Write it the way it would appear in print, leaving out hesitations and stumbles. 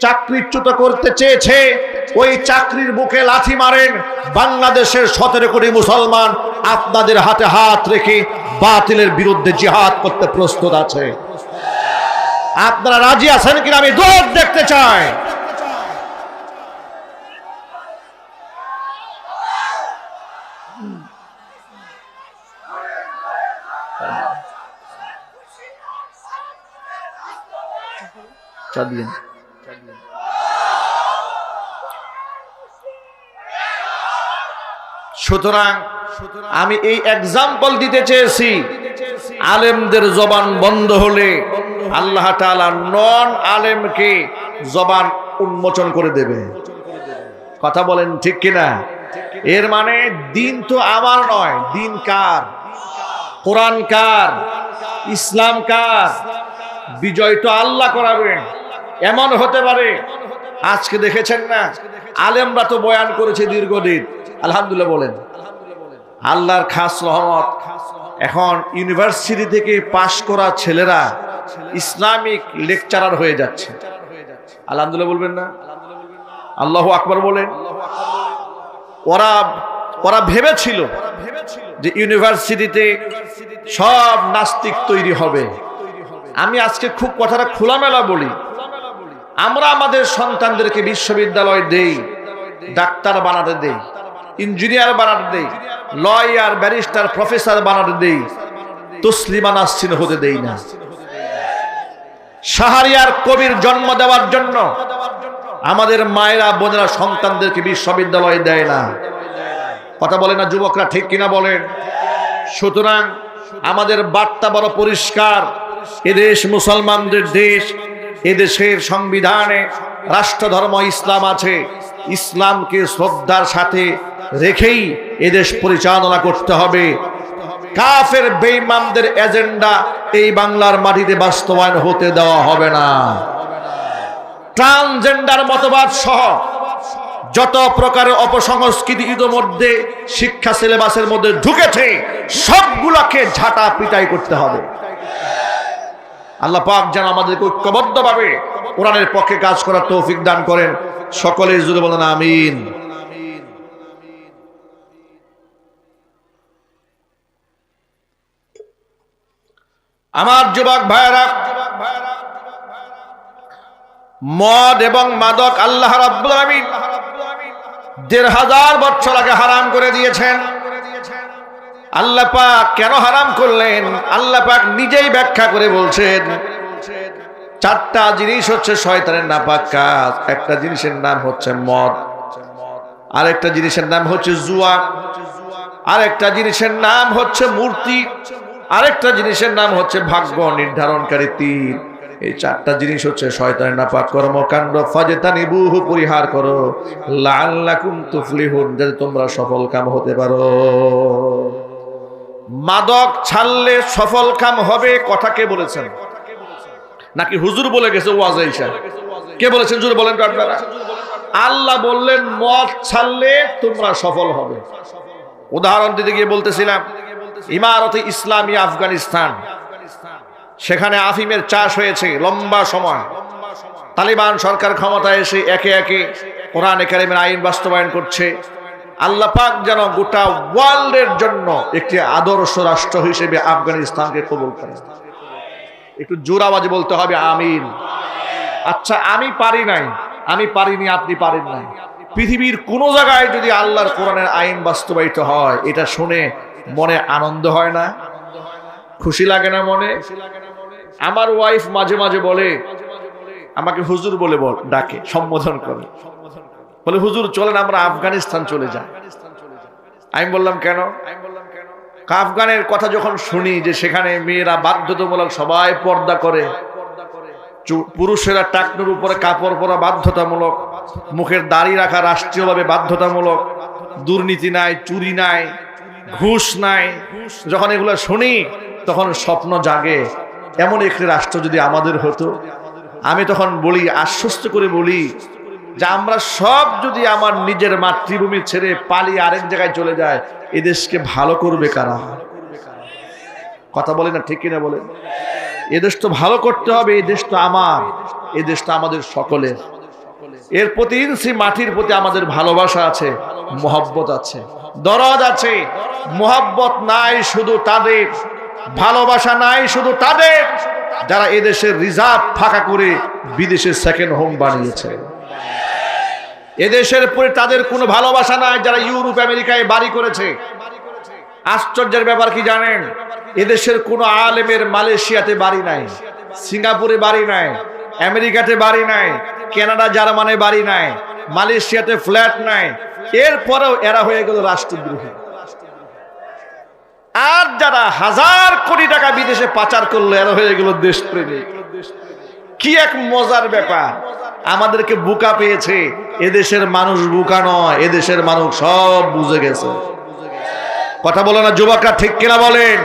চাকরিচ্যুত করতে চেয়েছে, ওই চাকরির বুকে লাথি মারেন। বাংলাদেশের 17 কোটি মুসলমান আপনাদের হাতে হাত রেখে বাতিলের বিরুদ্ধে জিহাদ করতে প্রস্তুত আছে। আপনারা রাজি আছেন কিনা আমি দৌড় দেখতে চাই। সুতরাং আমি এই এক্সাম্পল দিতে চেয়েছি, আলেমদের জবান বন্ধ হলে আল্লাহ তাআলা নন আলেমকে জবান উন্মোচন করে দেবে। কথা বলেন ঠিক কিনা? এর মানে দিন তো আমার নয়, দিন কার? কোরআন কার? ইসলাম কার? বিজয় তো আল্লাহ করাবেন। এমন হতে পারে আজকে দেখেছেন না, আলেমরা তো বয়ান করেছে দীর্ঘদিন, আলহামদুলিল্লাহ বলেন, আল্লাহর খাস রহমত। এখন ইউনিভার্সিটি থেকে পাশ করা ছেলেরা ইসলামিক লেকচারার হয়ে যাচ্ছে, আলহামদুলিল্লাহ বলবেন না? আল্লাহু আকবার বলেন। ওরা ভেবেছিল যে ইউনিভার্সিটিতে সব নাস্তিক তৈরি হবে। আমি আজকে খুব কথাটা খোলামেলা বলি, আমরা আমাদের সন্তানদেরকে বিশ্ববিদ্যালয় দেই, ডাক্তার বানাতে দেই, ইঞ্জিনিয়ার বানাতে দেই, লয়ার, ব্যারিস্টার, প্রফেসর বানাতে দেই, তসলিমা নাসরিন হতে দেই না। শাহরিয়ার কবির জন্ম দেওয়ার জন্য আমাদের মায়েরা বোনেরা সন্তানদেরকে বিশ্ববিদ্যালয়ে দেয় না। কথা বলে না যুবকরা, ঠিক কিনা বলেন? সুতরাং আমাদের বার্তা বড় পরিষ্কার, এদেশ মুসলমানদের দেশ, এদেশের সংবিধানে রাষ্ট্রধর্ম ইসলাম আছে। ইসলামকে শ্রদ্ধার সাথে রেখেই এদেশ পরিচালনা করতে হবে। কাফের বেঈমানদের এজেন্ডা এই বাংলার মাটিতে বাস্তবায়ন হতে দেওয়া হবে না। ট্রান্সজেন্ডার মতবাদ সহ যত প্রকারের অপসংস্কৃতি ইতোমধ্যে শিক্ষা সিলেবাসের মধ্যে ঢুকেছে, সবগুলোকে ঝাঁটা পিটাই করতে হবে। আল্লাহ পাক যেন আমাদেরকে ঐক্যবদ্ধভাবে কোরআনের পক্ষে কাজ করার তৌফিক দান করেন। সকলে জুড়ে বলেন আমিন। আমার যুবক ভাইয়েরা, মদ এবং মাদক আল্লাহ রাব্বুল আলামিন ১৫০০ বছর আগে হারাম করে দিয়েছেন। আল্লাহ পাক কেন হারাম করলেন? আল্লাহ পাক নিজেই ব্যাখ্যা করে বলছেন, 4টা জিনিস হচ্ছে শয়তানের নাপাক কাজ। একটা জিনিসের নাম হচ্ছে মদ, আরেকটা জিনিসের নাম হচ্ছে জুয়া, আরেকটা জিনিসের নাম হচ্ছে মূর্তি, আরেকটা জিনিসের নাম হচ্ছে ভাগ্য নির্ধারণকারী তীর। এই 4টা জিনিস হচ্ছে শয়তানের নাপাক কর্মকাণ্ড। ফাজতানিবুহু, পরিহার করো, লাআল্লাকুম তুফলিহুন, যাতে তোমরা সফল কাম হতে পারো। মাদক ছাড়লে সফল কাম হবে, কথা কে বলেছেন? নাকি হুজুর বলে গেছে ওয়াজে ঈশা? কে বলেছেন জোরে বলেন তো আপনারা? আল্লাহ বললেন মদ ছাড়লে তোমরা সফল হবে। উদাহরণ দিতে গিয়ে বলতেছিলাম, ইমারতে ইসলামী আফগানিস্তান, সেখানে আফিমের চাষ হয়েছে লম্বা সময়। তালিবান সরকার ক্ষমতায় এসে একে একে কোরআনে কারিমের আইন বাস্তবায়ন করছে। আল্লাহ পাক যেন গোটা ওয়ার্ল্ডের জন্য একটি আদর্শ রাষ্ট্র হিসেবে আফগানিস্তানকে কবুল করেন। একটু জোর আওয়াজে বলতে হবে আমিন। আচ্ছা, আমি পারি নাই, আমি পারিনি, আপনি পারেন নাই। পৃথিবীর কোন জায়গায় যদি আল্লাহর কোরআনের আইন বাস্তবায়িত হয়, এটা শুনে মনে আনন্দ হয় না? খুশি লাগে না মনে? আমার ওয়াইফ মাঝে মাঝে বলে, আমাকে হুজুর বলে ডাকে, সম্বোধন করে, বলে হুজুর চলেন আমরা আফগানিস্তান চলে যাই। আমি বললাম কেন? আফগানের কথা যখন শুনি যে সেখানে মেয়েরা বাধ্যতামূলক সবাই পর্দা করে, পুরুষেরা টাকনুর উপরে কাপড় পরা বাধ্যতামূলক, মুখের দাড়ি রাখা রাষ্ট্রীয়ভাবে বাধ্যতামূলক, দুর্নীতি নাই, চুরি নাই, ঘুষ নাই, যখন এগুলো শুনি তখন স্বপ্ন জাগে এমন একটি রাষ্ট্র যদি আমাদের হতো। আমি তখন বলি, আশ্বস্ত করে বলি যে আমরা সব যদি আমার নিজের মাতৃভূমি ছেড়ে পালিয়ে আরেক জায়গায় চলে যায়, এই দেশকে ভালো করবে কারা? কথা বলে না, ঠিক কিনা বলে? এ দেশ তো ভালো করতে হবে, এই দেশ তো আমার, এই দেশটা আমাদের সকলের। এর প্রতি ইঞ্চি মাটির প্রতি আমাদের ভালোবাসা আছে, মোহব্বত আছে, দরদ আছে। মোহব্বত নাই শুধু তাদের, ভালোবাসা নাই শুধু তাদের যারা এদেশের রিজার্ভ ফাঁকা করে বিদেশে সেকেন্ড হোম বানিয়েছে। এদেশের পরে তাদের কোনো ভালোবাসা নাই যারা ইউরোপ আমেরিকায় বাড়ি করেছে। আশ্চর্যের ব্যাপার কি জানেন? এদেশের কোনো আলেমের মালয়েশিয়াতে বাড়ি নাই, সিঙ্গাপুরে বাড়ি নাই, আমেরিকাতে বাড়ি নাই, কানাডা জার্মানে বাড়ি নাই, মালয়েশিয়াতে ফ্ল্যাট নাই। এরপরেও এরা হয়ে গেল রাষ্ট্রদ্রোহী। আর যারা হাজার কোটি টাকা বিদেশে পাচার করলো এরা হয়ে গেল দেশপ্রেমিক। কি এক মজার ব্যাপার! আমাদেরকে বোকা পেয়েছে। এদেশের মানুষ বোকা নয়, এদেশের মানুষ সব বুঝে গেছে। কথা বলে না যুবকরা, ঠিক কিনা বলেন?